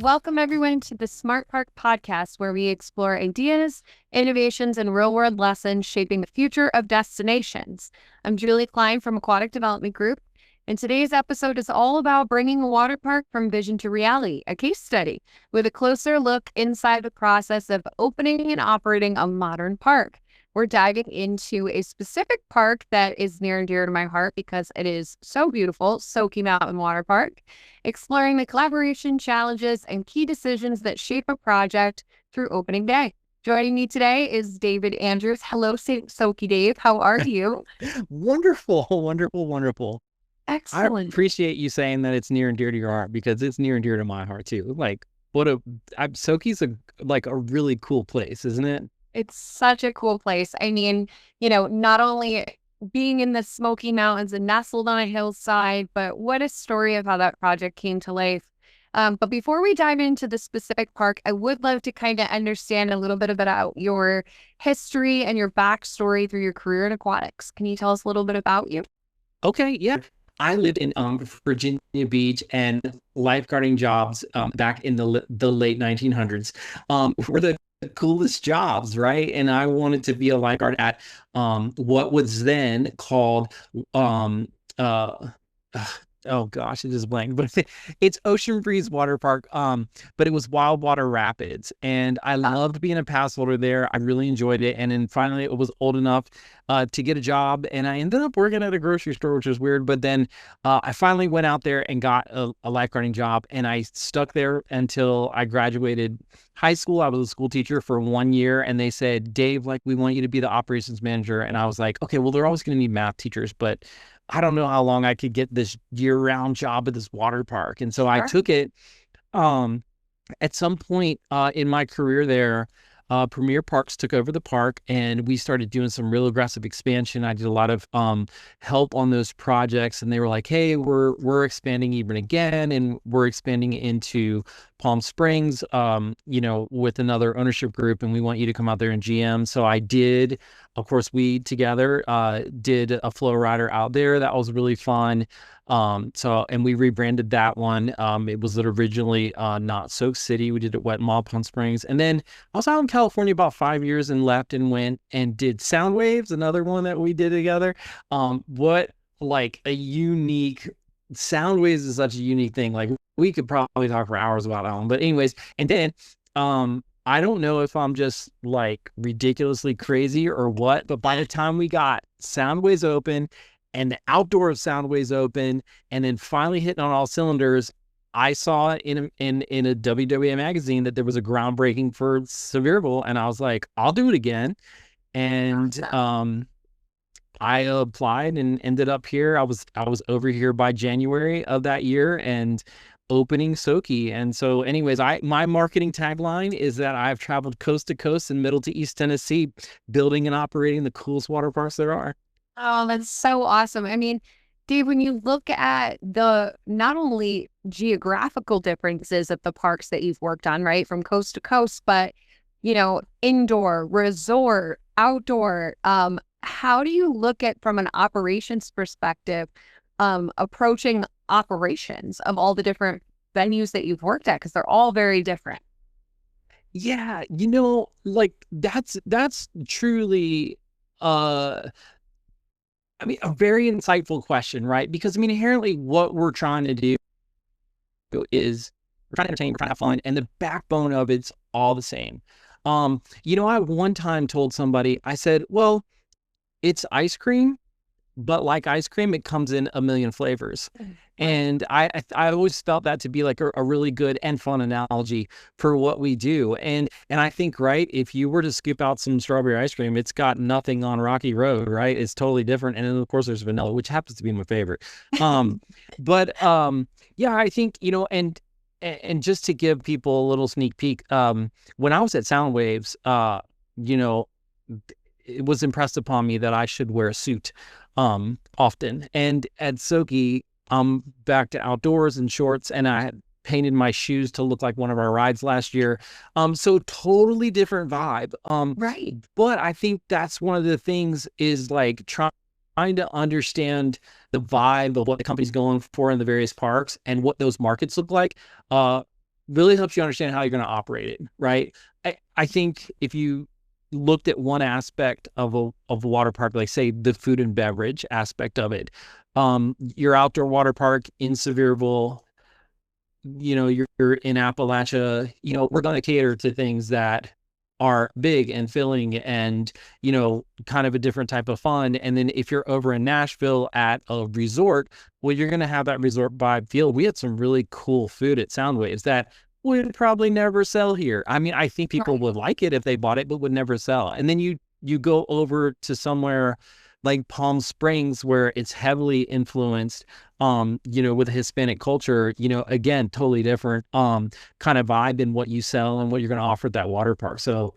Welcome everyone to the Smart Park podcast, where we explore ideas, innovations, and real-world lessons shaping the future of destinations. I'm Julie Klein from Aquatic Development Group, and today's episode is all about bringing a water park from vision to reality, a case study with a closer look inside the process of opening and operating a modern park. We're diving into a specific park that is near and dear to my heart because it is so beautiful, Soaky Mountain Water Park, exploring the collaboration, challenges, and key decisions that shape a project through opening day. Joining me today is David Andrews. Hello, Soaky Dave. How are you? Wonderful, wonderful, wonderful. I Excellent. appreciate you saying that it's near and dear to your heart because it's near and dear to my heart too. Soki's a really cool place, isn't it? It's such a cool place. I mean, not only being in the Smoky Mountains and nestled on a hillside, but what a story of how that project came to life. But before we dive into the specific park, I would love to kind of understand a little bit about your history and your backstory through your career in aquatics. Can you tell us a little bit about you? Okay, yeah. I lived in Virginia Beach, and lifeguarding jobs back in the late 1900s were the coolest jobs, right? And I wanted to be a lifeguard at what was then called uh, oh gosh, it just blanked, but it's Ocean Breeze Water Park. But it was Wild Water Rapids, and I loved being a pass holder there. I really enjoyed it, and then finally, it was old enough to get a job, and I ended up working at a grocery store, which was weird. But then I finally went out there and got a lifeguarding job, and I stuck there until I graduated high school. I was a school teacher for 1 year, and they said, Dave, like, we want you to be the operations manager. And I was like, okay, well, they're always going to need math teachers, but I don't know how long I could get this year-round job at this water park. And so I took it. At some point in my career there, Premier Parks took over the park, and we started doing some real aggressive expansion. I did a lot of help on those projects, and they were like, hey, we're expanding even again, and we're expanding into Palm Springs, with another ownership group, and we want you to come out there and GM. So I did. Of course, we together did a flow rider out there. That was really fun. And we rebranded that one. It was originally not Soak City. We did it Wet Mall, Palm Springs. And then I was out in California about 5 years and left and went and did Sound Waves, another one that we did together. What like a unique Sound Waves is such a unique thing. Like, we could probably talk for hours about that one. But anyways, and then I don't know if I'm just like ridiculously crazy or what, but by the time we got Soundways open and the outdoor of Soundways open, and then finally hitting on all cylinders, I saw in a WWA magazine that there was a groundbreaking for Sevierville, and I was like, I'll do it again. And I applied and ended up here. I was over here by January of that year and opening Soaky. And so anyways, my marketing tagline is that I've traveled coast to coast and middle to east Tennessee, building and operating the coolest water parks there are. Oh, that's so awesome. I mean, Dave, when you look at the not only geographical differences of the parks that you've worked on, right, from coast to coast, but, indoor, resort, outdoor, how do you look at, from an operations perspective, approaching operations of all the different venues that you've worked at? Because they're all very different. Yeah, like that's truly a very insightful question, right? Because inherently what we're trying to do is we're trying to entertain, we're trying to have fun, and the backbone of it's all the same. I one time told somebody, I said, well, it's ice cream, but like ice cream, it comes in a million flavors. And I always felt that to be like a really good and fun analogy for what we do. And I think, right, if you were to scoop out some strawberry ice cream, it's got nothing on Rocky Road, right? It's totally different. And then of course there's vanilla, which happens to be my favorite. Yeah, I think, and just to give people a little sneak peek, when I was at Sound Waves, it was impressed upon me that I should wear a suit often. And at Soaky, I'm back to outdoors and shorts, and I had painted my shoes to look like one of our rides last year. So totally different vibe. Right. But I think that's one of the things is like trying to understand the vibe of what the company's going for in the various parks and what those markets look like. really helps you understand how you're going to operate it, right? I think if you looked at one aspect of a water park, like say the food and beverage aspect of it, your outdoor water park in Sevierville, you're in Appalachia, we're going to cater to things that are big and filling and, kind of a different type of fun. And then if you're over in Nashville at a resort, well, you're going to have that resort vibe feel. We had some really cool food at Soundwaves that would probably never sell here. I mean, I think people Right. would like it if they bought it, but would never sell. And then you go over to somewhere like Palm Springs where it's heavily influenced with Hispanic culture, again, totally different kind of vibe in what you sell and what you're going to offer at that water park. So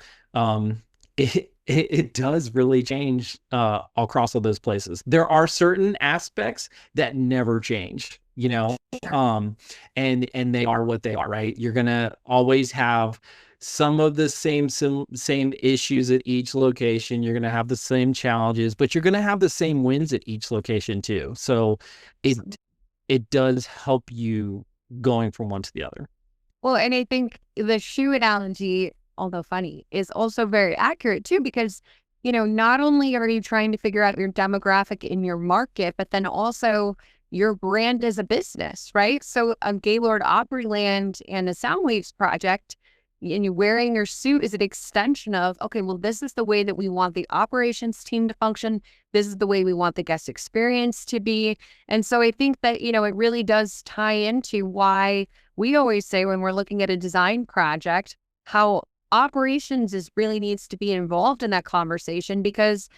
it does really change across all those places. There are certain aspects that never change, and they are what they are, right? You're gonna always have some of the same issues at each location. You're gonna have the same challenges, but you're gonna have the same wins at each location too. So it it does help you going from one to the other. Well, and I think the shoe analogy, although funny, is also very accurate too, because, not only are you trying to figure out your demographic in your market, but then also your brand as a business, right? So a Gaylord Opryland and a Soundwaves project, and you're wearing your suit is an extension of, okay, well, this is the way that we want the operations team to function. This is the way we want the guest experience to be. And so I think that, it really does tie into why we always say when we're looking at a design project, how operations is really needs to be involved in that conversation because,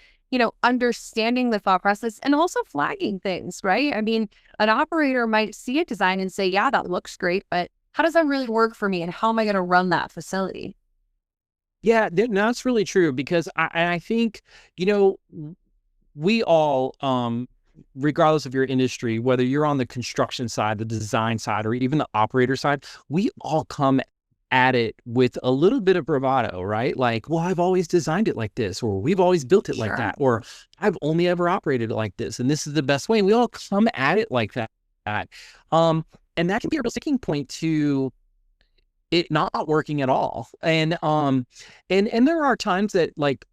understanding the thought process and also flagging things, right? I mean, an operator might see a design and say, yeah, that looks great, but how does that really work for me? And how am I going to run that facility? Yeah, that's really true because I think, we all, regardless of your industry, whether you're on the construction side, the design side, or even the operator side, we all come at it with a little bit of bravado, right? Like, well, I've always designed it like this, or we've always built it like Sure. that, or I've only ever operated it like this, and this is the best way. And we all come at it like that. Um, and that can be a real sticking point to it not working at all. And there are times that like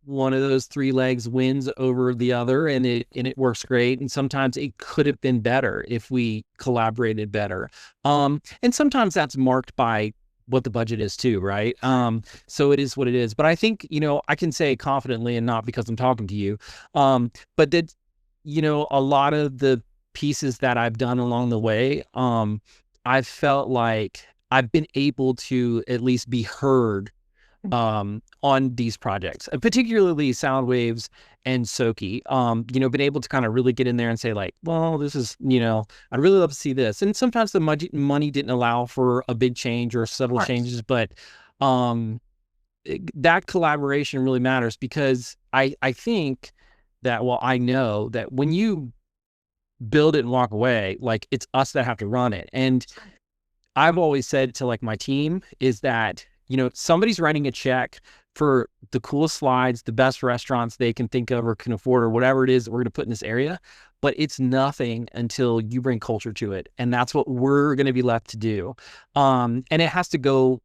one of those three legs wins over the other and it works great. And sometimes it could have been better if we collaborated better. And sometimes that's marked by what the budget is too, right? So it is what it is. But I think, I can say confidently and not because I'm talking to you, but that, a lot of the pieces that I've done along the way, I've felt like I've been able to at least be heard on these projects, particularly Soundwaves and Soaky, been able to kind of really get in there and say like, well, this is, I'd really love to see this. And sometimes the money didn't allow for a big change or subtle changes, but that collaboration really matters because I think that, well, I know that when you build it and walk away, like it's us that have to run it. And I've always said to like my team is that, somebody's writing a check for the coolest slides, the best restaurants they can think of or can afford or whatever it is that we're going to put in this area. But it's nothing until you bring culture to it. And that's what we're going to be left to do. And it has to go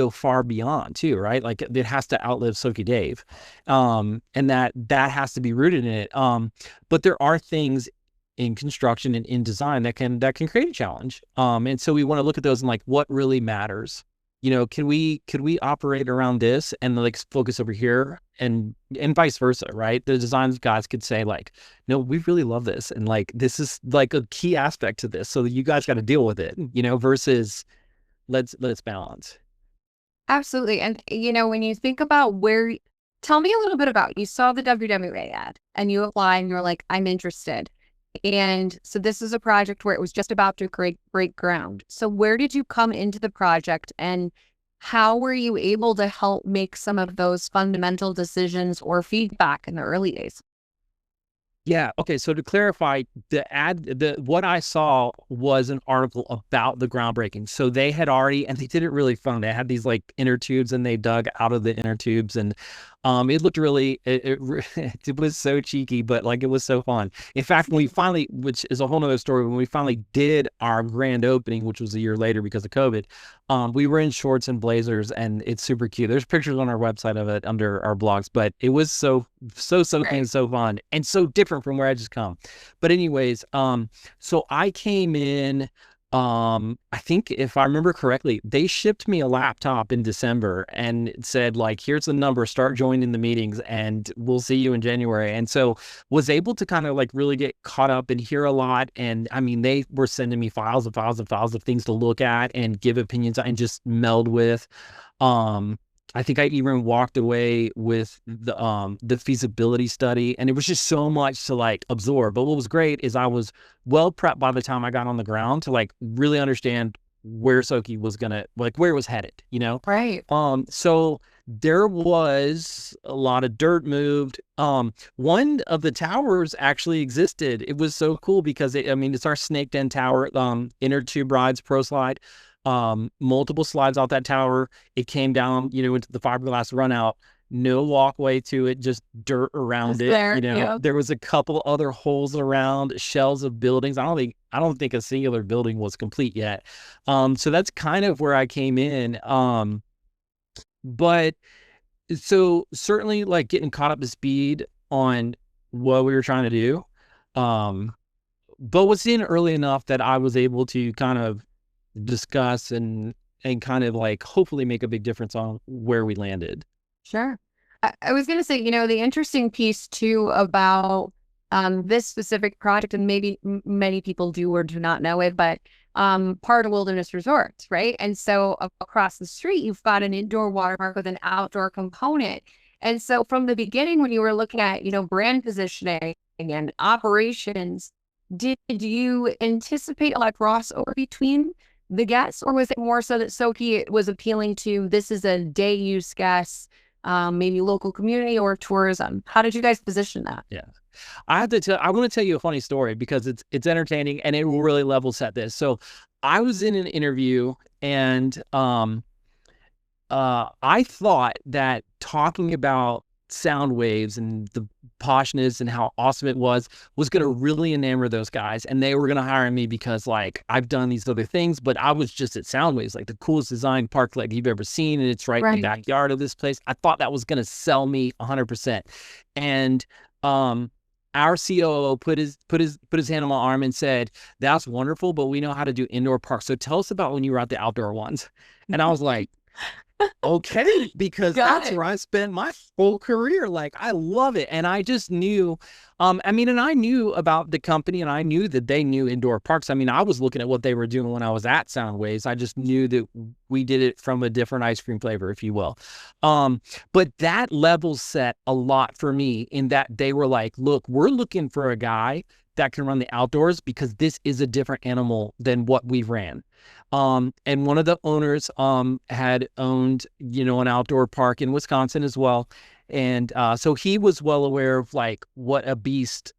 far beyond too, right? Like it has to outlive Soaky Dave. And that has to be rooted in it. But there are things in construction and in design that can create a challenge. And so we want to look at those and like what really matters. Could we operate around this and like focus over here and vice versa, right? The design guys could say like, no, we really love this. And like, this is like a key aspect to this. So you guys got to deal with it, versus let's balance. Absolutely. And, when you think about tell me a little bit about, you saw the WWA ad and you applied and you're like, I'm interested. And so this is a project where it was just about to break ground. So where did you come into the project and how were you able to help make some of those fundamental decisions or feedback in the early days? Yeah. Okay. So to clarify, what I saw was an article about the groundbreaking. So they had already, and they did it really fun. They had these like inner tubes and they dug out of the inner tubes and It looked really, it was so cheeky, but like it was so fun. In fact, when we finally, which is a whole nother story, when we finally did our grand opening, which was a year later because of COVID, we were in shorts and blazers, and it's super cute. There's pictures on our website of it under our blogs, but it was so Right. and so fun and so different from where I just come. But anyways, so I came in. I think if I remember correctly, they shipped me a laptop in December and it said like, here's the number, start joining the meetings and we'll see you in January. And so was able to kind of like really get caught up and hear a lot. And I mean, they were sending me files and files and files of things to look at and give opinions and just meld with. Um, I think I even walked away with the feasibility study, and it was just so much to like absorb. But what was great is I was well prepped by the time I got on the ground to like really understand where Soaky was gonna like where it was headed, you know? Right. So there was a lot of dirt moved. One of the towers actually existed. It was so cool because I mean, it's our snake den tower, inner tube rides, pro slide, multiple slides off that tower. It came down, you know, into the fiberglass run out. No walkway to it, just dirt around Just it. there. You know, Yeah. there was a couple other holes around, shells of buildings. I don't think a singular building was complete yet. So that's kind of where I came in. But so certainly like getting caught up to speed on what we were trying to do. Um, but was in early enough that I was able to kind of discuss and kind of like hopefully make a big difference on where we landed. Sure. I was going to say, the interesting piece too about this specific project, and maybe many people do or do not know it, but part of Wilderness Resorts, right? And so across the street, you've got an indoor water park with an outdoor component. And so from the beginning, when you were looking at, brand positioning and operations, did you anticipate a lot of crossover between the guests, or was it more so that Soaky was appealing to this is a day use guest, maybe local community or tourism? How did you guys position that? Yeah. I want to tell you a funny story because it's entertaining and it will really level set this. So I was in an interview and I thought that talking about sound waves and the poshness and how awesome it was going to really enamor those guys, and they were going to hire me because like I've done these other things, but I was just at Sound Waves, like the coolest design park like you've ever seen, and it's right in the backyard of this place. I thought that was going to sell me 100%, and our COO put his hand on my arm and said, "That's wonderful, but we know how to do indoor parks. So tell us about when you were at the outdoor ones." And I was like, okay, because that's where I spent my whole career. Like, I love it. And I just knew, and I knew about the company and I knew that they knew indoor parks. I mean, I was looking at what they were doing when I was at Soundwaves. I just knew that we did it from a different ice cream flavor, if you will. But that level set a lot for me in that they were like, look, we're looking for a guy that can run the outdoors because this is a different animal than what we ran. And one of the owners had owned, an outdoor park in Wisconsin as well. And so he was well aware of like what a beast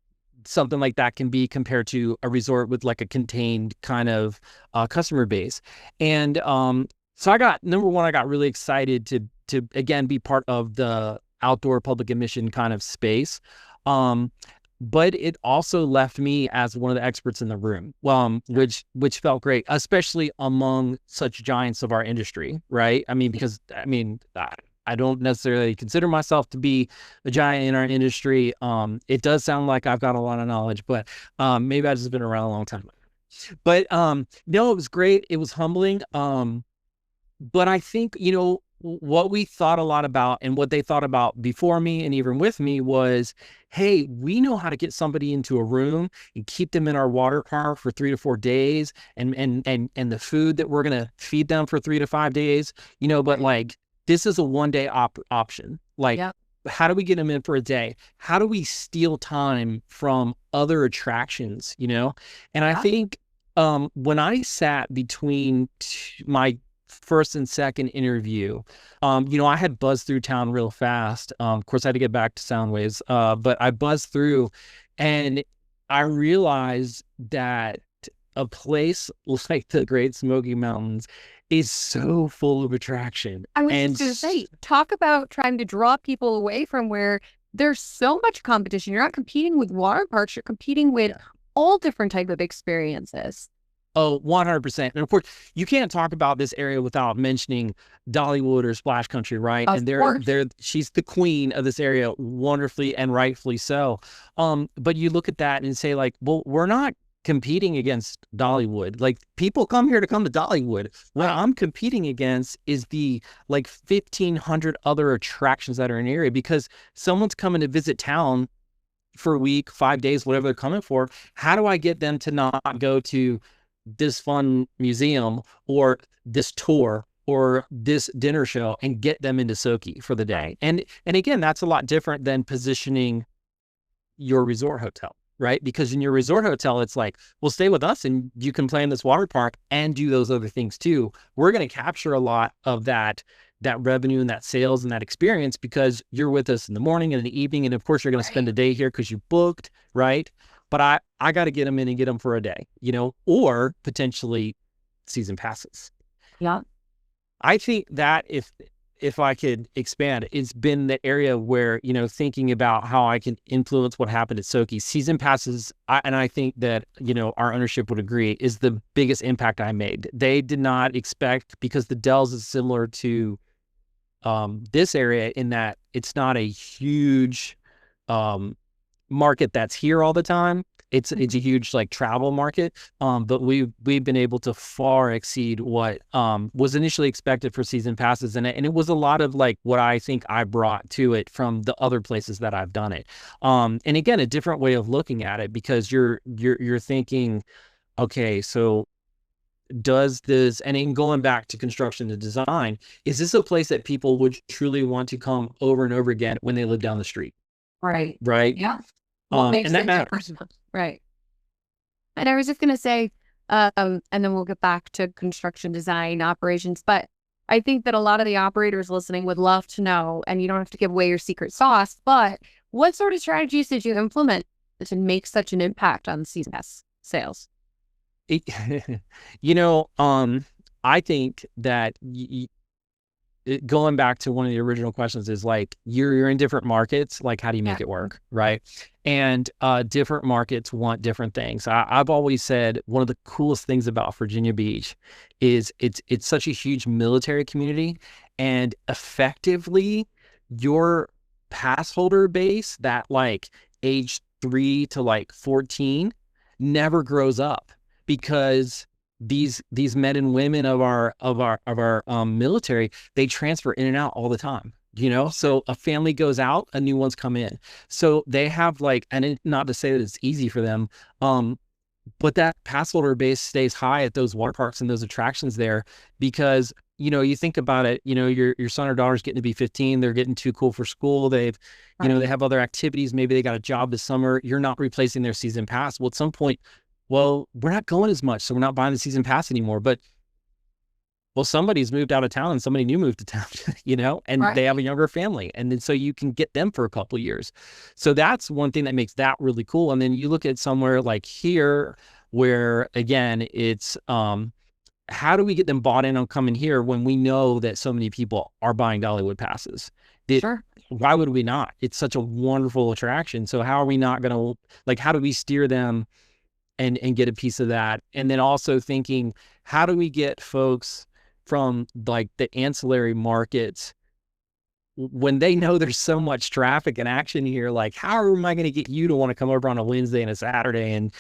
something like that can be compared to a resort with like a contained kind of customer base. And so I got really excited to again be part of the outdoor public admission kind of space. But it also left me as one of the experts in the room, which felt great, especially among such giants of our industry, right? I mean, because I don't necessarily consider myself to be a giant in our industry. It does sound like I've got a lot of knowledge, but maybe I've just been around a long time. But no, it was great. It was humbling. But I think, what we thought a lot about and what they thought about before me and even with me was, hey, we know how to get somebody into a room and keep them in our water park for 3 to 4 days and the food that we're going to feed them for 3 to 5 days, but like this is a 1-day option. Like, how do we get them in for a day? How do we steal time from other attractions, And I think when I sat between my first and second interview, I had buzzed through town real fast. Of course, I had to get back to Soundwaves, but I buzzed through and I realized that a place like the Great Smoky Mountains is so full of attraction. I was And just going to say, talk about trying to draw people away from where there's so much competition. You're not competing with water parks, you're competing with all different type of experiences. Oh, 100%. And of course, you can't talk about this area without mentioning Dollywood or Splash Country, right? Of And course. she's the queen of this area, wonderfully and rightfully so. But you look at that and say, like, well, we're not competing against Dollywood. Like, people come here to come to Dollywood. What I'm competing against is the like 1,500 other attractions that are in the area, because someone's coming to visit town for a week, 5 days, whatever they're coming for. How do I get them to not go to this fun museum or this tour or this dinner show and get them into Soaky for the day? And again, that's a lot different than positioning your resort hotel, right? Because in your resort hotel, it's like, well, stay with us and you can play in this water park and do those other things too. We're going to capture a lot of that revenue and that sales and that experience because you're with us in the morning and in the evening. And of course, you're going to spend a day here because you booked, right? But I got to get them in and get them for a day, or potentially season passes. Yeah. I think that if I could expand, it's been the area where, thinking about how I can influence what happened at Soaky. Season passes, and I think that, our ownership would agree, is the biggest impact I made. They did not expect, because the Dells is similar to this area in that it's not a huge market that's here all the time. It's a huge like travel market, but we've been able to far exceed what was initially expected for season passes, and it was a lot of like what I think I brought to it from the other places that I've done it. And again, a different way of looking at it, because you're thinking, okay, so does this, and in going back to construction and design, is this a place that people would truly want to come over and over again when they live down the street? Right. Yeah. And that matters. Right. And I was just going to say, and then we'll get back to construction design operations, but I think that a lot of the operators listening would love to know, and you don't have to give away your secret sauce, but what sort of strategies did you implement to make such an impact on season pass sales? I think that going back to one of the original questions is like, you're in different markets, like how do you make it work, right? And different markets want different things. I've always said one of the coolest things about Virginia Beach is it's such a huge military community, and effectively your pass holder base that like age 3 to like 14 never grows up, because these men and women of our military, they transfer in and out all the time. So a family goes out, a new one's come in. So they have like, and not to say that it's easy for them, but that pass holder base stays high at those water parks and those attractions there, because you think about it, your son or daughter's getting to be 15, they're getting too cool for school, they've they have other activities, maybe they got a job this summer, you're not replacing their season pass. Well, at some point, well, we're not going as much, so we're not buying the season pass anymore. But, well, somebody's moved out of town and somebody new moved to town, and they have a younger family. And then so you can get them for a couple of years. So that's one thing that makes that really cool. And then you look at somewhere like here where, again, it's how do we get them bought in on coming here when we know that so many people are buying Dollywood passes? Sure. Why would we not? It's such a wonderful attraction. So how are we not going to, like, how do we steer them and get a piece of that? And then also thinking, how do we get folks from like the ancillary markets when they know there's so much traffic and action here? Like, how am I going to get you to want to come over on a Wednesday and a Saturday and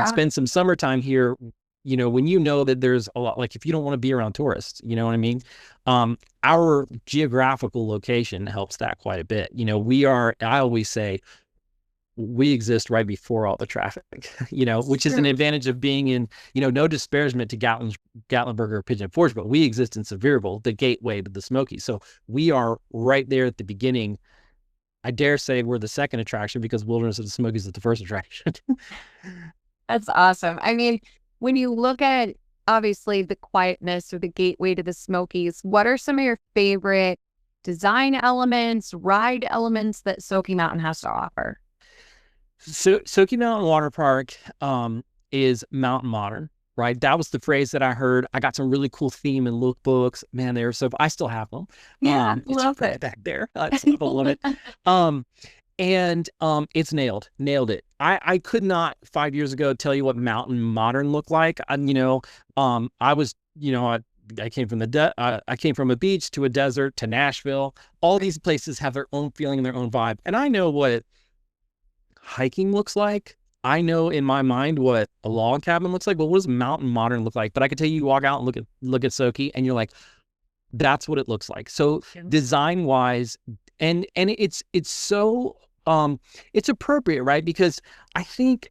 spend some summertime here? When you know that there's a lot, like if you don't want to be around tourists, you know what I mean? Our geographical location helps that quite a bit. I always say, we exist right before all the traffic, which is an advantage of being in, no disparagement to Gatlinburg or Pigeon Forge, but we exist in Sevierville, the gateway to the Smokies. So we are right there at the beginning. I dare say we're the second attraction because Wilderness of the Smokies is the first attraction. That's awesome. I mean, when you look at obviously the quietness or the gateway to the Smokies, what are some of your favorite design elements, ride elements that Soaky Mountain has to offer? So Soaky Mountain Water Park is mountain modern. right? That was the phrase that I heard. I got some really cool theme and lookbooks. Man, they're so, I still have them. Yeah, It's love right it. back there. I love it. Um, and it's nailed it. I could not 5 years ago tell you what mountain modern looked like. I was, I came from I came from a beach to a desert to Nashville. All these places have their own feeling and their own vibe. And I know what hiking looks like. I know in my mind what a log cabin looks like. But what does mountain modern look like? But I could tell you walk out and look at Soaky and you're like, that's what it looks like. So design wise, and it's so it's appropriate, right? Because I think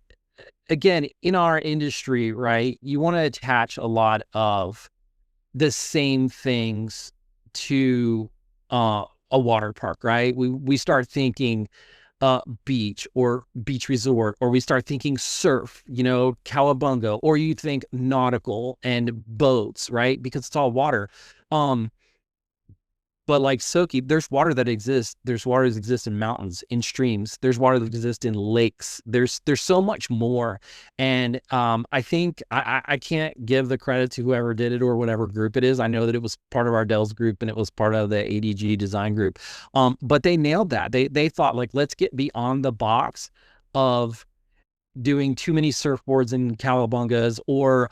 again in our industry, right, you want to attach a lot of the same things to a water park, right? We start thinking beach or beach resort, or we start thinking surf, cowabunga, or you think nautical and boats, right? Because it's all water. Um, but like Soaky, there's water that exists. There's water that exists in mountains, in streams. There's water that exists in lakes. There's so much more. And I think I can't give the credit to whoever did it or whatever group it is. I know that it was part of Ardell's group and it was part of the ADG design group. But they nailed that. They thought like, let's get beyond the box of doing too many surfboards and cowabungas or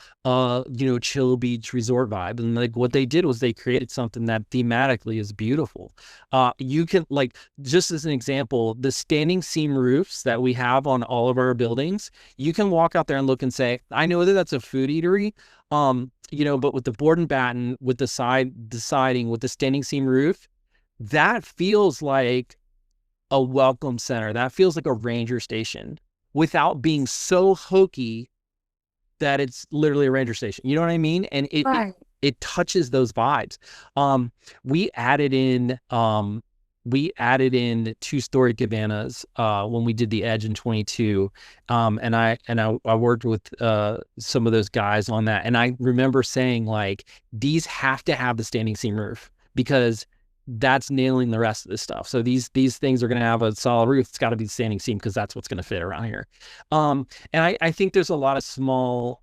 chill beach resort vibe. And like what they did was they created something that thematically is beautiful. You can, like, just as an example, the standing seam roofs that we have on all of our buildings, you can walk out there and look and say, I know that that's a food eatery, but with the board and batten, with the siding, with the standing seam roof, that feels like a welcome center. That feels like a ranger station, without being so hokey that it's literally a ranger station. You know what I mean? And it touches those vibes. We added in 2-story cabanas when we did the Edge in 22. And I worked with some of those guys on that. And I remember saying, like, these have to have the standing seam roof, because that's nailing the rest of this stuff. So these things are going to have a solid roof. It's got to be standing seam, because that's what's going to fit around here. And I think there's a lot of small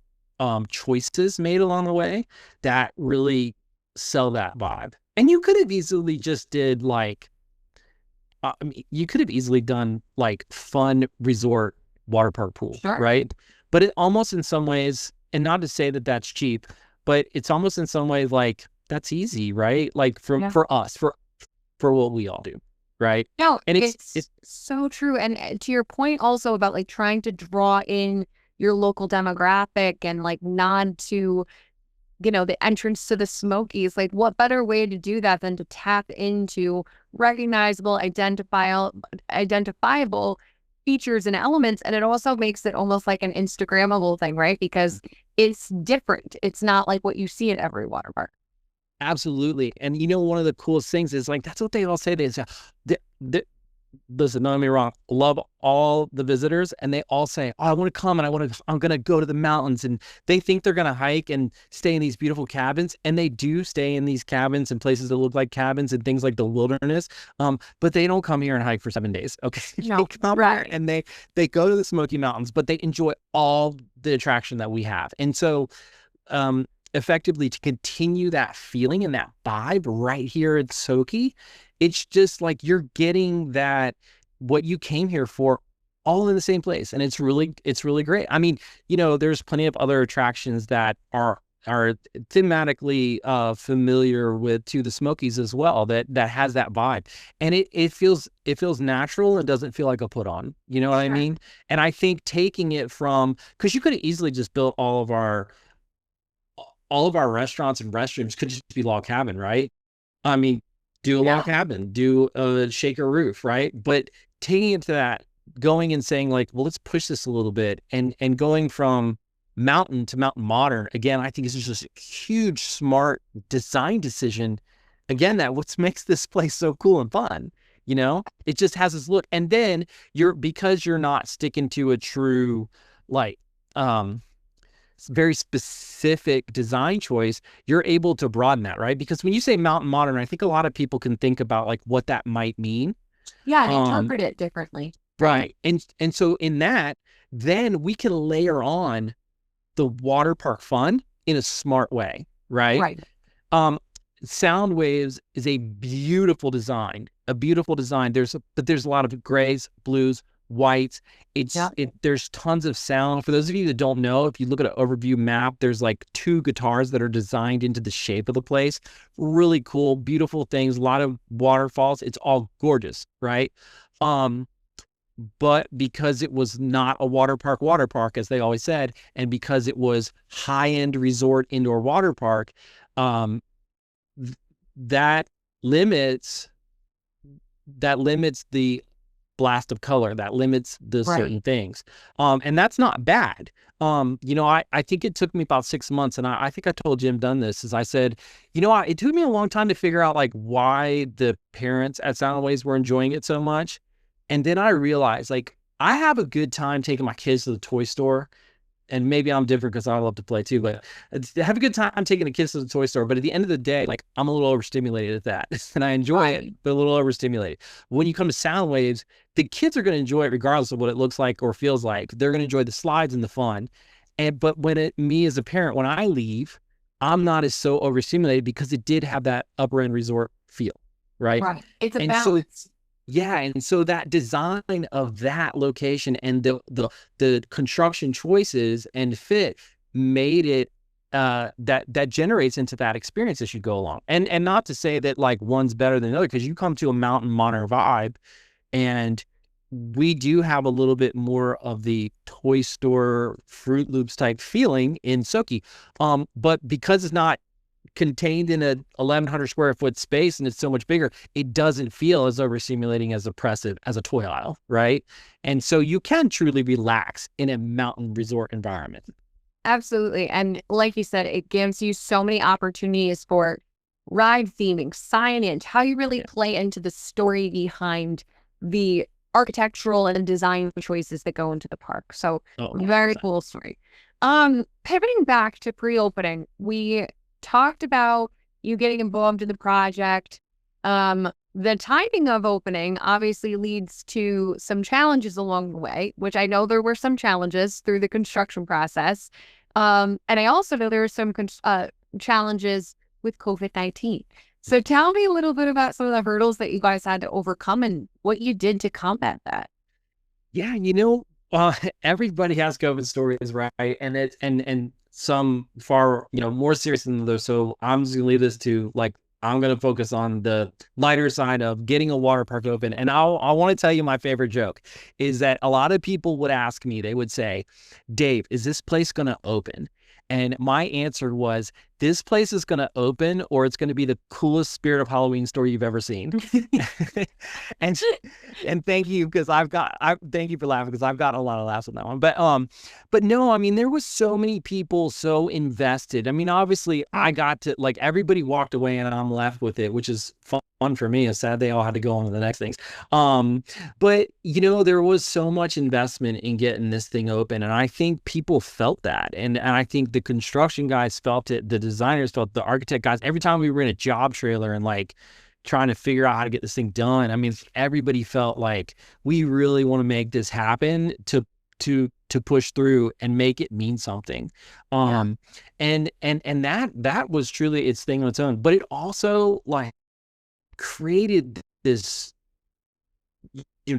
choices made along the way that really sell that vibe. And you could have easily just did like, you could have easily done like fun resort water park pool, right? But it almost in some ways, and not to say that that's cheap, but it's almost in some ways like, that's easy, right? Like for us, for what we all do, right? No, and it's so true. And to your point also about like trying to draw in your local demographic and like nod to, the entrance to the Smokies, like what better way to do that than to tap into recognizable, identifiable features and elements. And it also makes it almost like an Instagrammable thing, right? Because it's different. It's not like what you see at every water park. Absolutely. And one of the coolest things is like, that's what they all say. They say, listen, don't get me wrong, love all the visitors. And they all say, oh, I want to come and I'm going to go to the mountains. And they think they're going to hike and stay in these beautiful cabins. And they do stay in these cabins and places that look like cabins and things like the wilderness. But they don't come here and hike for 7 days. Okay. No, they come here and they go to the Smoky Mountains, but they enjoy all the attraction that we have. And so, effectively, to continue that feeling and that vibe right here at Soaky, it's just like you're getting that, what you came here for, all in the same place. And it's really great. I mean, there's plenty of other attractions that are thematically familiar to the Smokies as well, that has that vibe. And it feels natural and doesn't feel like a put on. You know what I mean? And I think taking it from, because you could have easily just built all of our restaurants and restrooms could just be log cabin, right? I mean, do a log cabin, do a shaker roof, right? But taking it to that, going and saying like, well, let's push this a little bit, and going from mountain to mountain modern, again, I think it's just a huge, smart design decision. Again, that what makes this place so cool and fun. It just has this look. And then because you're not sticking to a true, like, very specific design choice, you're able to broaden that, right? Because when you say mountain modern, I think a lot of people can think about like what that might mean. Yeah, and interpret it differently. Right. And so in that, then we can layer on the water park fun in a smart way, right? Right. Um, Sound Waves is a beautiful design, but there's a lot of grays, blues, whites. Yeah. There's tons of sound. For those of you that don't know, if you look at an overview map, there's like 2 guitars that are designed into the shape of the place. Really cool, beautiful things, a lot of waterfalls. It's all gorgeous, right? Um, but because it was not a water park, as they always said, and because it was high-end resort indoor water park, um, that limits the blast of color, that limits the Right. certain things. And that's not bad. I think it took me about 6 months, and I think I told Jim Dunn this, is I said, it took me a long time to figure out like why the parents at Soundways were enjoying it so much. And then I realized, like, I have a good time taking my kids to the toy store, and maybe I'm different because I love to play too, but have a good time taking the kids to the toy store. But at the end of the day, like, I'm a little overstimulated at that and I enjoy it, Right. but a little overstimulated. When you come to Sound Waves, the kids are going to enjoy it regardless of what it looks like or feels like. They're going to enjoy the slides and the fun. But me as a parent, when I leave, I'm not as so overstimulated because it did have that upper end resort feel. Right. Right. It's a And so balance. yeah, and so that design of that location and the construction choices and fit made it that generates into that experience as you go along. And not to say that like one's better than the other, because you come to a mountain modern vibe, and we do have a little bit more of the toy store Fruit Loops type feeling in Soaky. But because it's not contained in a 1,100 square foot space and it's so much bigger, it doesn't feel as overstimulating, as oppressive as a toy aisle, right? And so you can truly relax in a mountain resort environment. Absolutely. And like you said, it gives you so many opportunities for ride theming, signage, how you really play into the story behind the architectural and design choices that go into the park. So Oh, very cool story. Pivoting back to pre-opening, we talked about you getting involved in the project. The timing of opening obviously leads to some challenges along the way, which I know there were some challenges through the construction process. And I also know there were some challenges with COVID-19. So tell me a little bit about some of the hurdles that you guys had to overcome and what you did to combat that. yeah, everybody has COVID stories, right? And some far, more serious than others. So I'm just gonna leave this to, like, I'm gonna focus on the lighter side of getting a water park open. And I want to tell you my favorite joke is that a lot of people would ask me, they would say, Dave, is this place gonna open? And my answer was, this place is going to open, or it's going to be the coolest Spirit of Halloween story you've ever seen. and and thank you, because thank you for laughing, because I've gotten a lot of laughs on that one. But no, I mean, there was so many people so invested. I mean, obviously I got to, like, everybody walked away and I'm left with it, which is fun for me. It's sad they all had to go on to the next things. But there was so much investment in getting this thing open, and I think people felt that, and I think the construction guys felt it, the designers felt it, the architect guys. Every time we were in a job trailer and like trying to figure out how to get this thing done, I mean, everybody felt like we really want to make this happen to push through and make it mean something. And that was truly its thing on its own. But it also, like, created this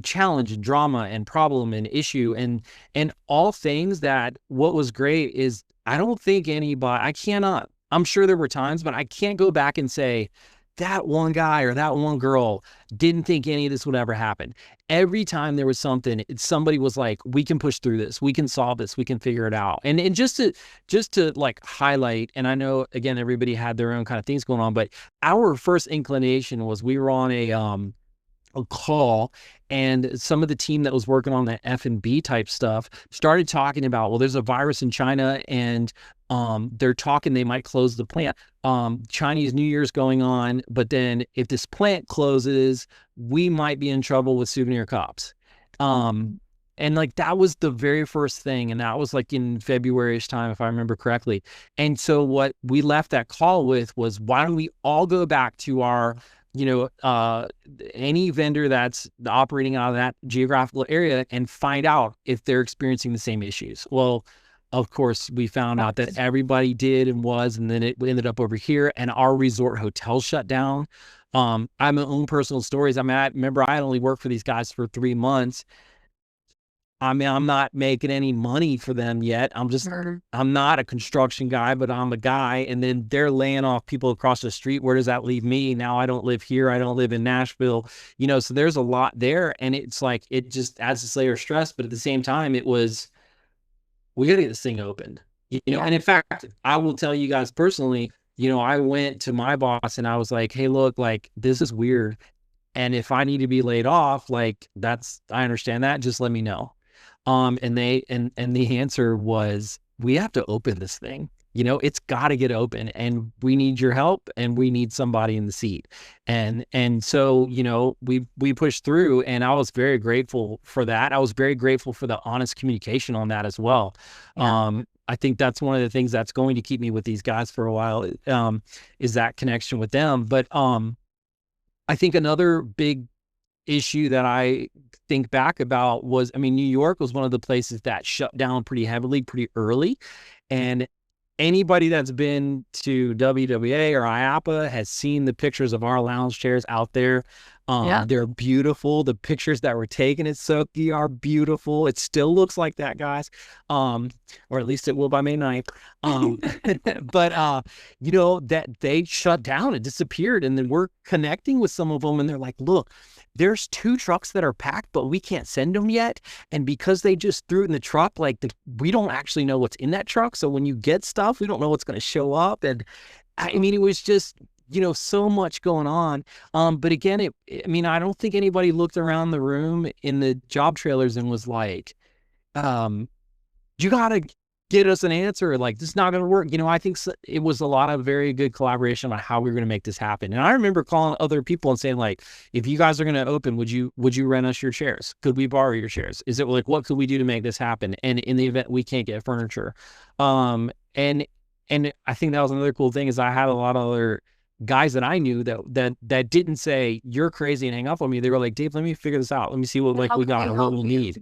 challenge and drama and problem and issue and all things. That what was great is, I don't think I'm sure there were times, but I can't go back and say that one guy or that one girl didn't think any of this would ever happen. Every time there was something, somebody was like, we can push through this, we can solve this, we can figure it out. And just to like highlight, and I know again everybody had their own kind of things going on, but our first inclination was, we were on a call, and some of the team that was working on the F&B type stuff started talking about, well, there's a virus in China, and they're talking they might close the plant. Chinese New Year's going on, but then if this plant closes, we might be in trouble with souvenir cops. And like, that was the very first thing, and that was like in February-ish time, if I remember correctly. And so what we left that call with was, why don't we all go back to our any vendor that's operating out of that geographical area and find out if they're experiencing the same issues. Well, of course, we found out that everybody did and then it ended up over here, and our resort hotel shut down. I have my own personal stories. I mean, I remember I had only worked for these guys for 3 months. I mean, I'm not making any money for them yet. I'm not a construction guy, but I'm a guy. And then they're laying off people across the street. Where does that leave me? Now I don't live here. I don't live in Nashville, so there's a lot there. And it's like, it just adds this layer of stress. But at the same time, it was, we got to get this thing opened, and in fact, I will tell you guys personally, I went to my boss and I was like, hey, look, like, this is weird. And if I need to be laid off, like, I understand that. Just let me know. And the answer was, we have to open this thing. It's got to get open, and we need your help, and we need somebody in the seat. And so, we pushed through, and I was very grateful for that. I was very grateful for the honest communication on that as well. Yeah. I think that's one of the things that's going to keep me with these guys for a while, is that connection with them. But, I think another big issue that I think back about was, I mean, New York was one of the places that shut down pretty heavily, pretty early. And anybody that's been to WWA or IAPA has seen the pictures of our lounge chairs out there. They're beautiful. The pictures that were taken at Soaky are beautiful. It still looks like that, guys. Or at least it will by May 9th. But that they shut down and disappeared. And then we're connecting with some of them, and they're like, look, there's 2 trucks that are packed, but we can't send them yet. And because they just threw it in the truck, like, we don't actually know what's in that truck. So when you get stuff, we don't know what's going to show up. And I mean, it was just, so much going on. But again, I don't think anybody looked around the room in the job trailers and was like, you got to get us an answer. Like, this is not going to work. I think it was a lot of very good collaboration on how we were going to make this happen. And I remember calling other people and saying, like, if you guys are going to open, would you rent us your chairs? Could we borrow your chairs? Is it like, what could we do to make this happen? And in the event we can't get furniture. And I think that was another cool thing, is I had a lot of other guys that I knew that didn't say, you're crazy, and hang up on me. They were like, Dave, let me figure this out. Let me see what we got and what we'll need.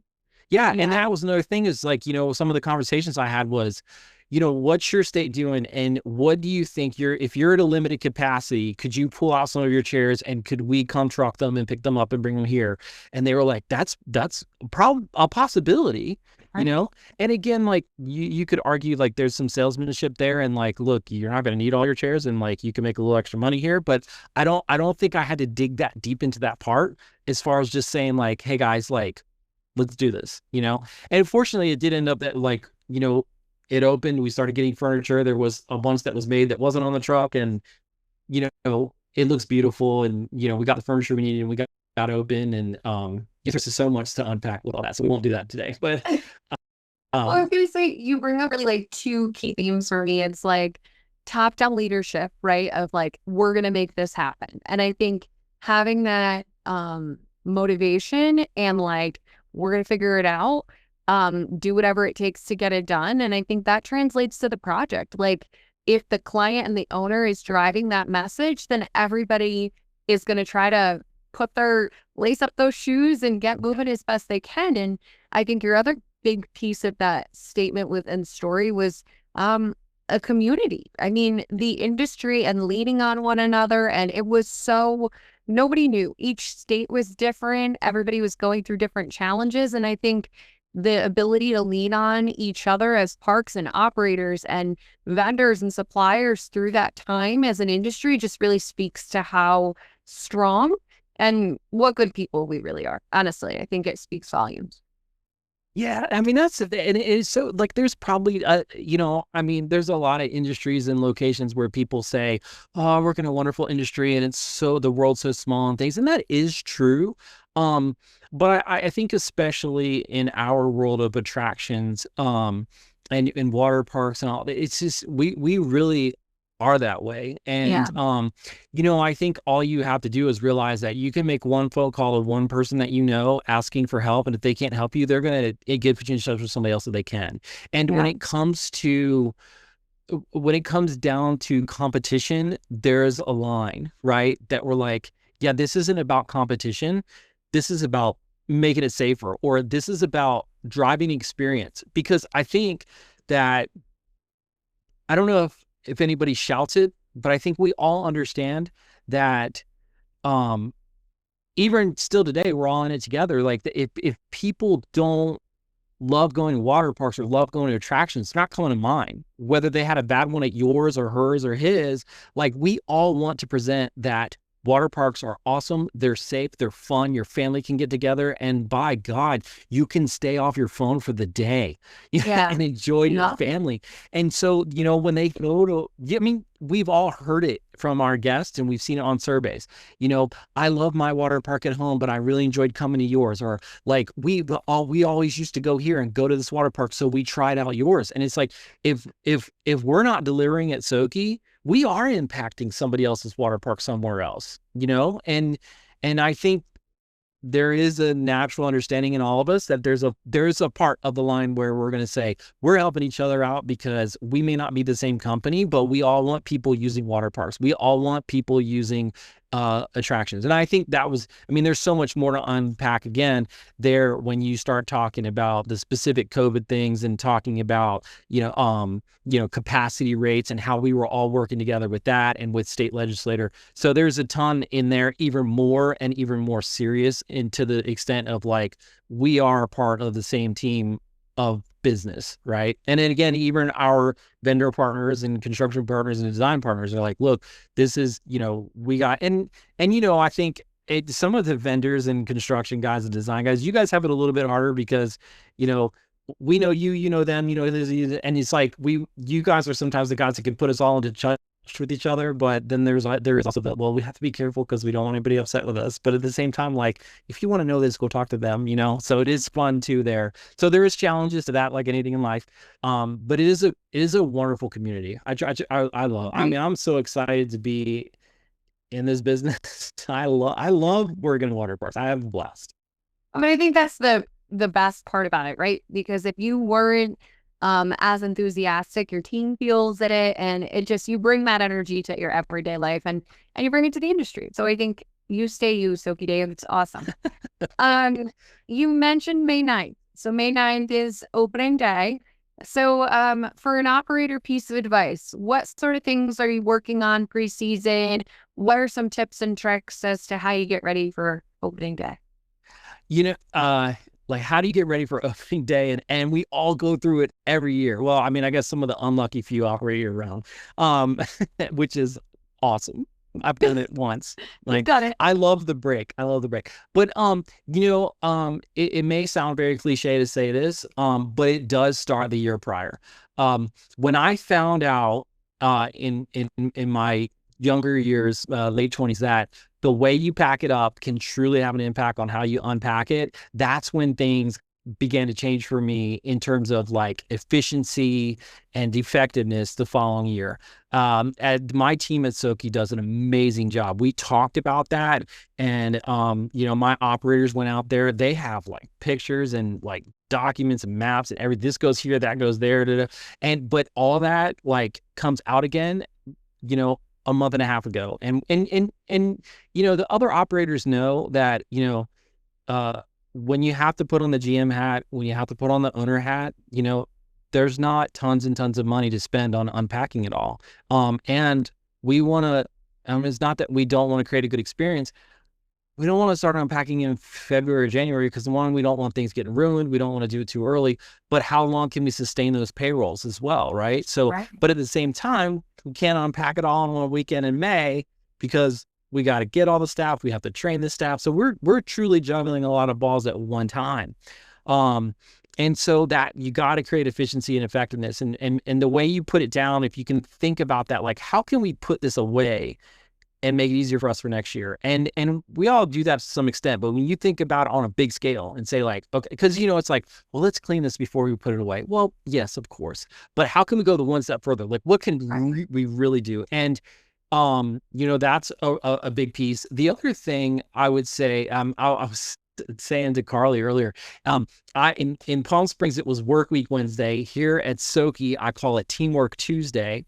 Yeah. And that was another thing, is like, some of the conversations I had was, what's your state doing? And what do you think if you're at a limited capacity, could you pull out some of your chairs, and could we come truck them and pick them up and bring them here? And they were like, that's probably a possibility, And again, like, you could argue, like, there's some salesmanship there, and like, look, you're not going to need all your chairs, and like, you can make a little extra money here. But I don't think I had to dig that deep into that part, as far as just saying, like, hey guys, like, let's do this, And fortunately, it did end up that, like, it opened, we started getting furniture. There was a bunch that was made that wasn't on the truck, and, it looks beautiful, and, we got the furniture we needed, and we got open, and, there's just so much to unpack with all that. So we won't do that today, but, well, I was going to say, you bring up really, like, 2 key themes for me. It's like top-down leadership, right? Of like, we're going to make this happen. And I think having that motivation, and like, we're going to figure it out, do whatever it takes to get it done. And I think that translates to the project. Like, if the client and the owner is driving that message, then everybody is going to try to lace up those shoes and get moving as best they can. And I think your other big piece of that statement and story was a community. I mean, the industry and leaning on one another. And it was nobody knew. Each state was different. Everybody was going through different challenges. And I think the ability to lean on each other as parks and operators and vendors and suppliers through that time as an industry just really speaks to how strong and what good people we really are. Honestly, I think it speaks volumes. Yeah, I mean, and it's so, like, there's probably, there's a lot of industries and locations where people say, oh, I work in a wonderful industry, and the world's so small and things. And that is true. But I think especially in our world of attractions, and in water parks and all, it's just, we really are that way. And, I think all you have to do is realize that you can make one phone call to one person that asking for help. And if they can't help you, they're going to get put you in touch with somebody else that they can. And when it comes down to competition, there's a line, right? That we're like, yeah, this isn't about competition. This is about making it safer, or this is about driving experience. Because I think that I don't know if anybody shouts it, but I think we all understand that um even still today, we're all in it together. Like if people don't love going to water parks or love going to attractions, it's not coming to mine. Whether they had a bad one at yours or hers or his, like we all want to present that water parks are awesome. They're safe. They're fun. Your family can get together. And by God, you can stay off your phone for the day Yeah. and enjoy your Yeah. family. And so, when they go to, I mean, we've all heard it from our guests and we've seen it on surveys. I love my water park at home, but I really enjoyed coming to yours. Or like we always used to go here and go to this water park, so we tried out yours. And it's like if we're not delivering at Soaky, we are impacting somebody else's water park somewhere else, and I think there is a natural understanding in all of us that there's a part of the line where we're going to say we're helping each other out because we may not be the same company, but we all want people using water parks. We all want people using attractions. And I think there's so much more to unpack again there when you start talking about the specific COVID things and talking about, capacity rates and how we were all working together with that and with state legislator. So there's a ton in there, even more serious, into the extent of like, we are part of the same team of business, right? And then again, even our vendor partners and construction partners and design partners are like, look, this is, we got, and I think some of the vendors and construction guys and design guys, you guys have it a little bit harder because, we know you, them, and it's like you guys are sometimes the guys that can put us all into touch with each other, but then there is also that, well, we have to be careful because we don't want anybody upset with us, but at the same time, like, if you want to know this, go talk to them, so it is fun too there. So there is challenges to that, like anything in life, but it is a wonderful community. I love, I mean, I'm so excited to be in this business. I love working in water parks. I have a blast. I mean, I think that's the best part about it, right? Because if you weren't as enthusiastic, your team feels it, and you bring that energy to your everyday life, and you bring it to the industry. So I think you stay you, Soaky Dave. It's awesome. You mentioned May 9th. So May 9th is opening day. So for an operator piece of advice, what sort of things are you working on pre-season? What are some tips and tricks as to how you get ready for opening day? Like, how do you get ready for opening day? And we all go through it every year. Well, I mean, I guess some of the unlucky few operate year round, which is awesome. I've done it once. Like, Got it. I love the break. But it may sound very cliche to say this, but it does start the year prior. When I found out in my younger years, late 20s, that the way you pack it up can truly have an impact on how you unpack it. That's when things began to change for me in terms of like efficiency and effectiveness the following year. And my team at Soaky does an amazing job. We talked about that, and my operators went out there. They have like pictures and like documents and maps and everything. This goes here, that goes there, but all that like comes out again, a month and a half ago. And the other operators know that, when you have to put on the GM hat, when you have to put on the owner hat, there's not tons and tons of money to spend on unpacking it all. And we want to, it's not that we don't want to create a good experience. We don't want to start unpacking in February or January because, one, we don't want things getting ruined. We don't want to do it too early. But how long can we sustain those payrolls as well, right? So, right. But at the same time, we can't unpack it all on a weekend in May because we got to get all the staff. We have to train the staff. So we're truly juggling a lot of balls at one time. And so that you got to create efficiency and effectiveness. And the way you put it down, if you can think about that, like, how can we put this away and make it easier for us for next year? And we all do that to some extent, but when you think about it on a big scale and say like, okay, because it's like, well, let's clean this before we put it away. Well, yes, of course, but how can we go the one step further? Like, what can we really do? And that's a big piece. The other thing I would say, I was saying to Carly earlier, in Palm Springs, it was Work Week Wednesday. Here at Soaky, I call it Teamwork Tuesday.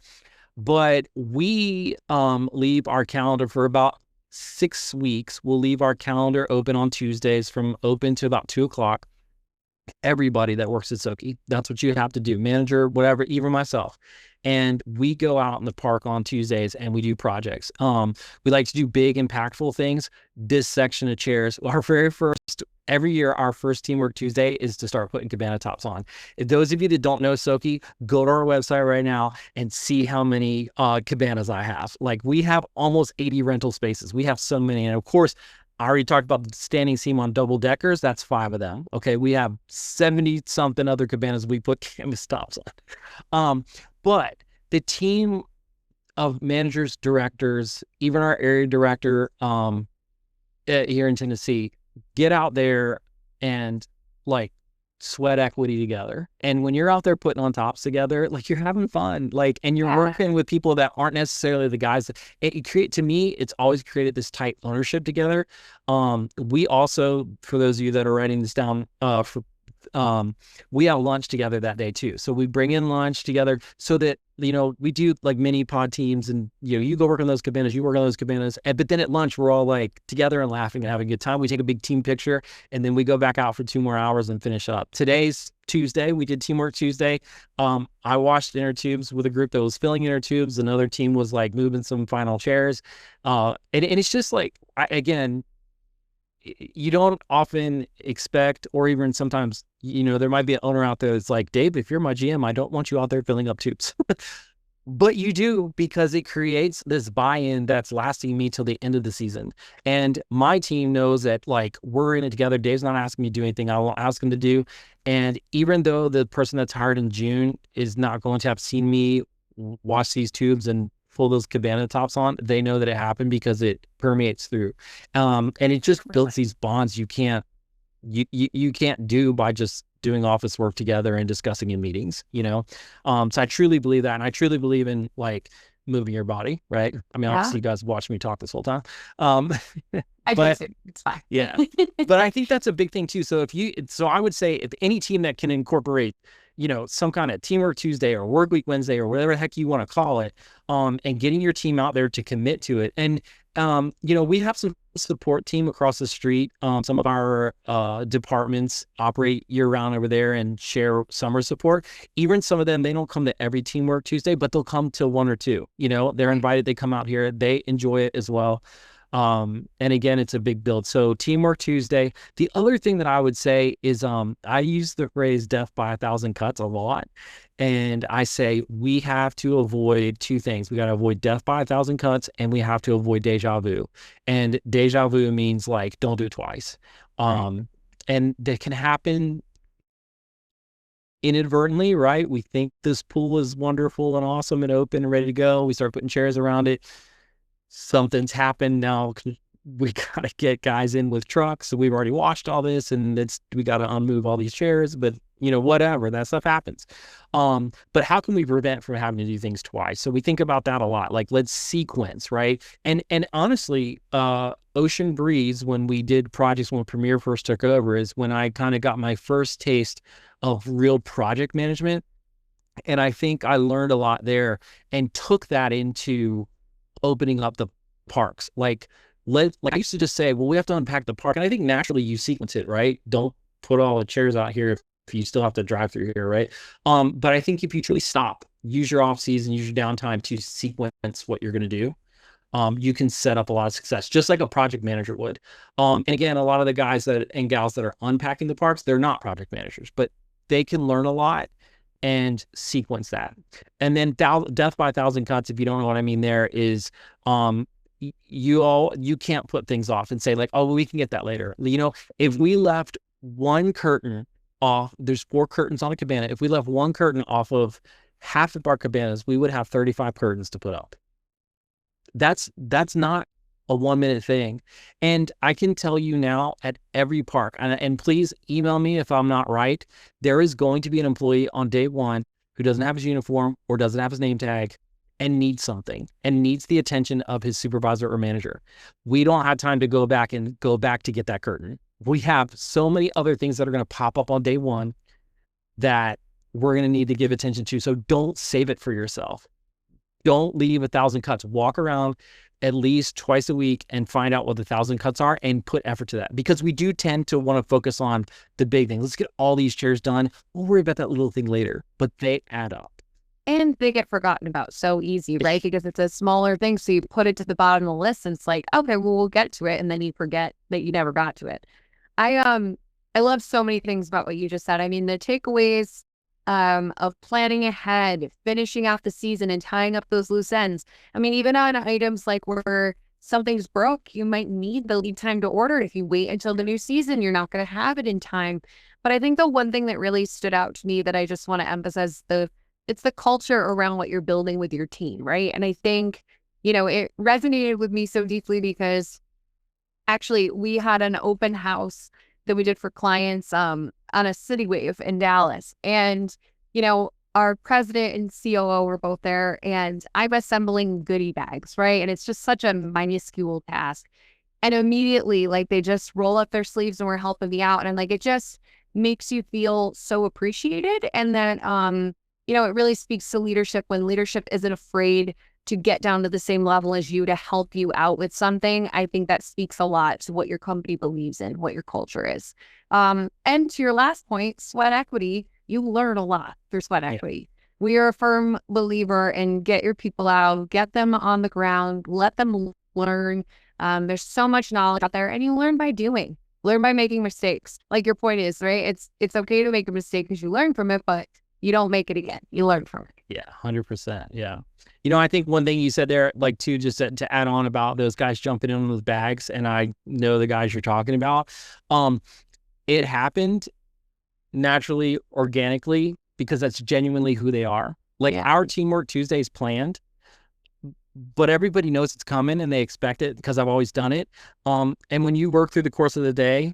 But we leave our calendar for about 6 weeks. We'll leave our calendar open on Tuesdays from open to about 2:00. everybody that works at Soaky. That's what you have to do, manager, whatever, even myself. And we go out in the park on Tuesdays and we do projects. We like to do big, impactful things. This section of chairs, our very first, every year, our first Teamwork Tuesday is to start putting cabana tops on. If those of you that don't know Soaky, go to our website right now and see how many cabanas I have. Like, we have almost 80 rental spaces. We have so many. And of course, I already talked about the standing seam on double deckers. That's 5 of them. Okay. We have 70 something other cabanas we put canvas tops on. But the team of managers, directors, even our area director here in Tennessee, get out there and like sweat equity together. And when you're out there putting on tops together, like, you're having fun, like, and you're working with people that aren't necessarily the guys that to me, it's always created this tight ownership together. We also, for those of you that are writing this down, we have lunch together that day too. So we bring in lunch together so that, we do like mini pod teams, and, you go work on those cabanas, you work on those cabanas. But then at lunch, we're all like together and laughing and having a good time. We take a big team picture, and then we go back out for 2 more hours and finish up. Today's Tuesday. We did Teamwork Tuesday. I washed inner tubes with a group that was filling inner tubes. Another team was like moving some final chairs. And it's just like, again, you don't often expect, or even sometimes, there might be an owner out there that's like, Dave, if you're my GM, I don't want you out there filling up tubes. But you do, because it creates this buy-in that's lasting me till the end of the season. And my team knows that, like, we're in it together. Dave's not asking me to do anything I won't ask him to do. And even though the person that's hired in June is not going to have seen me wash these tubes and pull those cabana tops on, they know that it happened because it permeates through. And it just builds these bonds you can't do by just doing office work together and discussing in meetings, So I truly believe that. And I truly believe in, like, moving your body, right? I mean, obviously you guys watch me talk this whole time. I do too. It's fine. Yeah. But I think that's a big thing too. So I would say, if any team that can incorporate, some kind of Teamwork Tuesday or Work Week Wednesday or whatever the heck you want to call it, and getting your team out there to commit to it. And, we have some support team across the street. Some of our departments operate year round over there and share summer support. Even some of them, they don't come to every Teamwork Tuesday, but they'll come to 1 or 2. They're invited, they come out here, they enjoy it as well. And again, it's a big build. So Teamwork Tuesday. The other thing that I would say is, I use the phrase death by 1,000 cuts a lot. And I say, we have to avoid 2 things. We got to avoid death by 1,000 cuts, and we have to avoid deja vu. And deja vu means, like, don't do it twice. And that can happen inadvertently, right? We think this pool is wonderful and awesome and open and ready to go. We start putting chairs around it. Something's happened. Now we got to get guys in with trucks. So we've already washed all this, and we got to unmove all these chairs, but whatever, that stuff happens. But how can we prevent from having to do things twice? So we think about that a lot. Like, let's sequence, right? And honestly, Ocean Breeze, when we did projects, when Premier first took over, is when I kind of got my first taste of real project management. And I think I learned a lot there and took that into opening up the parks. Like I used to just say, well, we have to unpack the park. And I think naturally you sequence it, right? Don't put all the chairs out here if you still have to drive through here, right? But I think if you truly stop, use your off season, use your downtime to sequence what you're going to do, you can set up a lot of success, just like a project manager would. And again, a lot of the guys and gals that are unpacking the parks, they're not project managers, but they can learn a lot and sequence that. And then death by 1,000 cuts, if you don't know what I mean there, is you can't put things off and say, like, oh, well, we can get that later. If we left one curtain off, there's 4 curtains on a cabana. If we left one curtain off of half of our cabanas, we would have 35 curtains to put up. That's not a 1-minute thing. And I can tell you now, at every park, and please email me if I'm not right, there is going to be an employee on day 1 who doesn't have his uniform or doesn't have his name tag and needs something and needs the attention of his supervisor or manager. We don't have time to go back to get that curtain. We have so many other things that are going to pop up on day 1 that we're going to need to give attention to. So don't save it for yourself. Don't leave 1,000 cuts. Walk around at least twice a week and find out what the 1,000 cuts are and put effort to that, because we do tend to want to focus on the big thing. Let's get all these chairs done. We'll worry about that little thing later, but they add up. And they get forgotten about so easy, right? Because it's a smaller thing. So you put it to the bottom of the list and it's like, okay, well, we'll get to it. And then you forget that you never got to it. I love so many things about what you just said. I mean, the takeaways of planning ahead, finishing out the season and tying up those loose ends. I mean, even on items like where something's broke, you might need the lead time to order it. If you wait until the new season, you're not going to have it in time. But I think the one thing that really stood out to me that I just want to emphasize, it's the culture around what you're building with your team, right? And I think, it resonated with me so deeply because actually we had an open house that we did for clients on a city wave in Dallas. And, our president and COO were both there, and I'm assembling goodie bags, right? And it's just such a minuscule task. And immediately, like, they just roll up their sleeves and we're helping me out. And like, it just makes you feel so appreciated. And then, it really speaks to leadership when leadership isn't afraid to get down to the same level as you to help you out with something. I think that speaks a lot to what your company believes in, what your culture is. And to your last point, sweat equity, you learn a lot through sweat equity. We are a firm believer in get your people out, get them on the ground, let them learn. There's so much knowledge out there, and you learn by doing. Learn by making mistakes. Like your point is, right? It's okay to make a mistake because you learn from it, but you don't make it again. You learn from it. Yeah, 100%. Yeah. I think one thing you said there, like, too, just to add on about those guys jumping in with bags, and I know the guys you're talking about, it happened naturally, organically, because that's genuinely who they are. Like, our Teamwork Tuesday is planned, but everybody knows it's coming and they expect it because I've always done it. And when you work through the course of the day,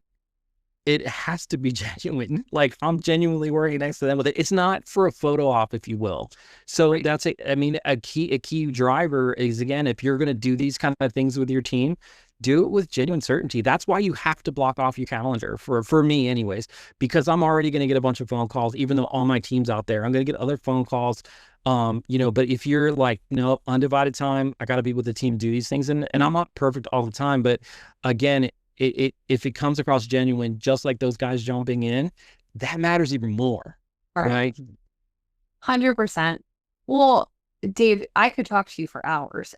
it has to be genuine. Like, I'm genuinely working next to them with it. It's not for a photo op, if you will. So that's a key driver is, again, if you're going to do these kind of things with your team, do it with genuine certainty. That's why you have to block off your calendar for me anyways, because I'm already going to get a bunch of phone calls, even though all my team's out there. I'm going to get other phone calls. But if you're like, no, undivided time, I got to be with the team, do these things. And I'm not perfect all the time, but again, if it comes across genuine, just like those guys jumping in, that matters even more. Right? 100%. Well, Dave, I could talk to you for hours,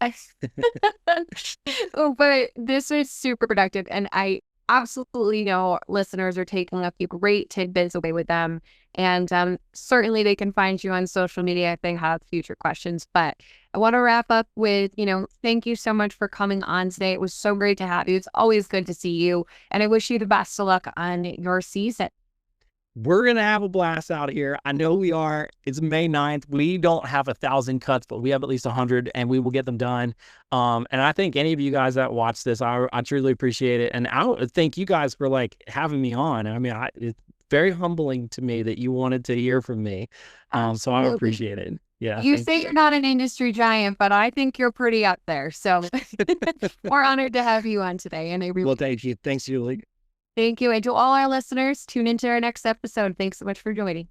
but this was super productive. And I absolutely know listeners are taking a few great tidbits away with them. And certainly they can find you on social media if they have future questions. But I want to wrap up with, thank you so much for coming on today. It was so great to have you. It's always good to see you. And I wish you the best of luck on your season. We're going to have a blast out here. I know we are. It's May 9th. We don't have 1,000 cuts, but we have at least 100, and we will get them done. And I think any of you guys that watch this, I truly appreciate it. And I thank you guys for like having me on. I mean, it's very humbling to me that you wanted to hear from me. So I appreciate it. Yeah. You say you're not an industry giant, but I think you're pretty up there. So we're honored to have you on today. And well, thank you. Thanks, Julie. Thank you. And to all our listeners, tune into our next episode. Thanks so much for joining.